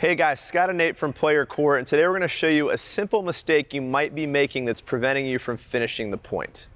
Hey guys, Scott and Nate from Play Your Court, and today we're going to show you a simple mistake you might be making that's preventing you from finishing the point.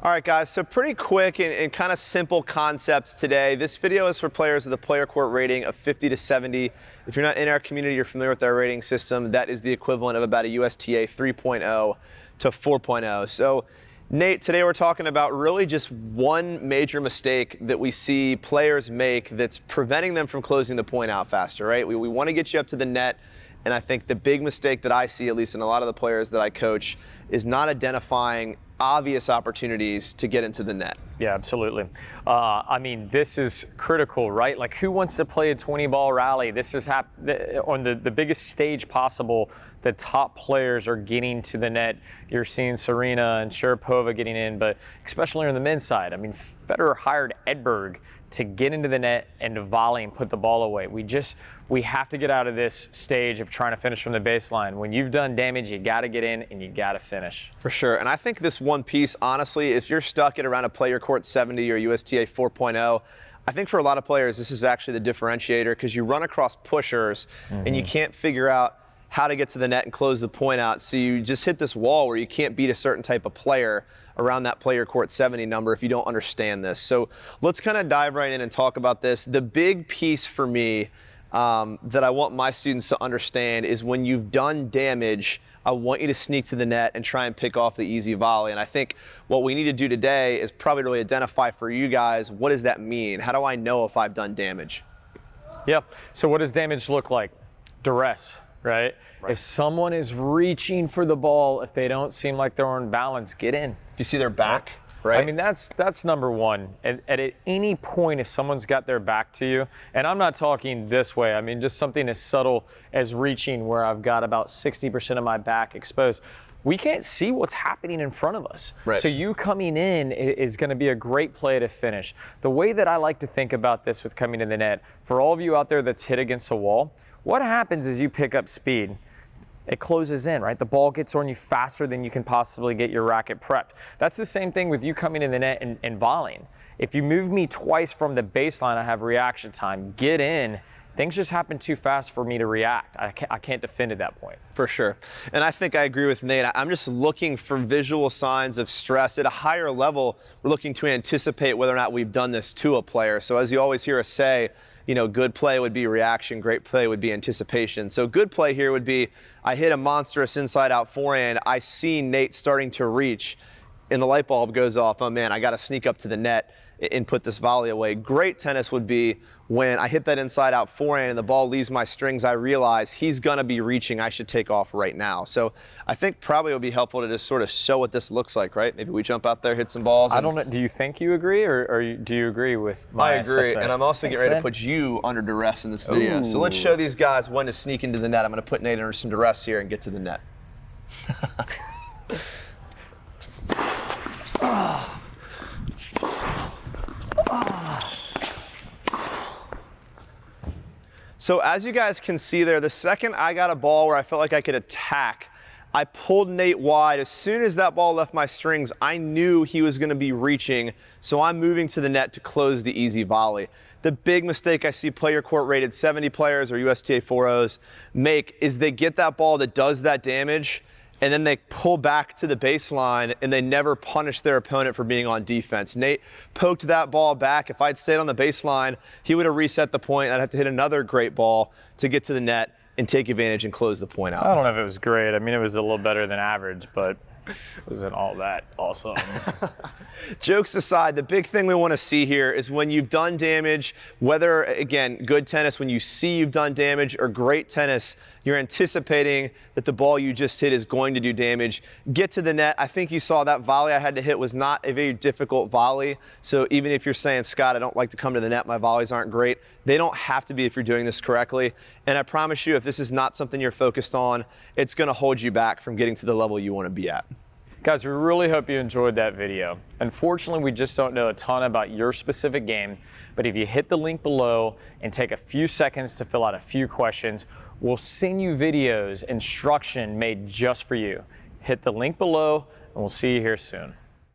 All right guys, so pretty quick and kind of simple concepts today. This video is for players with a Play Your Court rating of 50 to 70. If you're not in our community, you're familiar with our rating system. That is the equivalent of about a USTA 3.0 to 4.0. So Nate, today we're talking about really just one major mistake that we see players make that's preventing them from closing the point out faster, right? We want to get you up to the net, and I think the big mistake that I see, at least in a lot of the players that I coach, is not identifying obvious opportunities to get into the net. Yeah, absolutely. I mean, this is critical, right? Like, who wants to play a 20-ball rally? This is on the biggest stage possible. The top players are getting to the net. You're seeing Serena and Sharapova getting in, but especially on the men's side. I mean, Federer hired Edberg to get into the net and to volley and put the ball away. We have to get out of this stage of trying to finish from the baseline. When you've done damage, you got to get in and you got to finish. For sure, and I think this one piece, honestly, if you're stuck at around a Play Your Court 70 or USTA 4.0, I think for a lot of players, this is actually the differentiator because you run across pushers and you can't figure out how to get to the net and close the point out. So you just hit this wall where you can't beat a certain type of player around that Play Your Court 70 number if you don't understand this. So let's kind of dive right in and talk about this. The big piece for me that I want my students to understand is when you've done damage, I want you to sneak to the net and try and pick off the easy volley. And I think what we need to do today is probably really identify for you guys, what does that mean? How do I know if I've done damage? Yeah, so what does damage look like? Duress. Right? If someone is reaching for the ball, if they don't seem like they're on balance, get in. If you see their back, right? I mean, that's number one. At any point, if someone's got their back to you, and I'm not talking this way, I mean, just something as subtle as reaching where I've got about 60% of my back exposed, we can't see what's happening in front of us. Right. So you coming in is going to be a great play to finish. The way that I like to think about this with coming to the net, for all of you out there that's hit against a wall, what happens is you pick up speed. It closes in, right? The ball gets on you faster than you can possibly get your racket prepped. That's the same thing with you coming in the net and volleying. If you move me twice from the baseline, I have reaction time. Get in. Things just happen too fast for me to react. I can't defend at that point. For sure. And I think I agree with Nate. I'm just looking for visual signs of stress. At a higher level, we're looking to anticipate whether or not we've done this to a player. So as you always hear us say, you know, good play would be reaction, great play would be anticipation. So good play here would be, I hit a monstrous inside-out forehand, I see Nate starting to reach, and the light bulb goes off, oh man, I got to sneak up to the net and put this volley away. Great tennis would be when I hit that inside-out forehand and the ball leaves my strings, I realize he's going to be reaching, I should take off right now. So I think probably it would be helpful to just sort of show what this looks like, right? Maybe we jump out there, hit some balls. I don't know, do you think you agree or do you agree with my assessment? I agree, and I'm also getting ready to put you under duress in this video. Ooh. So let's show these guys when to sneak into the net. I'm going to put Nate under some duress here and get to the net. So as you guys can see there, the second I got a ball where I felt like I could attack, I pulled Nate wide. As soon as that ball left my strings, I knew he was going to be reaching, so I'm moving to the net to close the easy volley. The big mistake I see Play Your Court rated 70 players or USTA 4.0s make is they get that ball that does that damage, and then they pull back to the baseline and they never punish their opponent for being on defense. Nate poked that ball back. If I'd stayed on the baseline, he would have reset the point. I'd have to hit another great ball to get to the net and take advantage and close the point out. I don't know if it was great. I mean, it was a little better than average, but it wasn't all that awesome. Jokes aside, the big thing we want to see here is when you've done damage, whether, again, good tennis, when you see you've done damage, or great tennis, you're anticipating that the ball you just hit is going to do damage. Get to the net. I think you saw that volley I had to hit was not a very difficult volley. So even if you're saying, Scott, I don't like to come to the net, my volleys aren't great, they don't have to be if you're doing this correctly. And I promise you, if this is not something you're focused on, it's going to hold you back from getting to the level you want to be at. Guys, we really hope you enjoyed that video. Unfortunately, we just don't know a ton about your specific game, but if you hit the link below and take a few seconds to fill out a few questions, we'll send you videos, instruction made just for you. Hit the link below, and we'll see you here soon.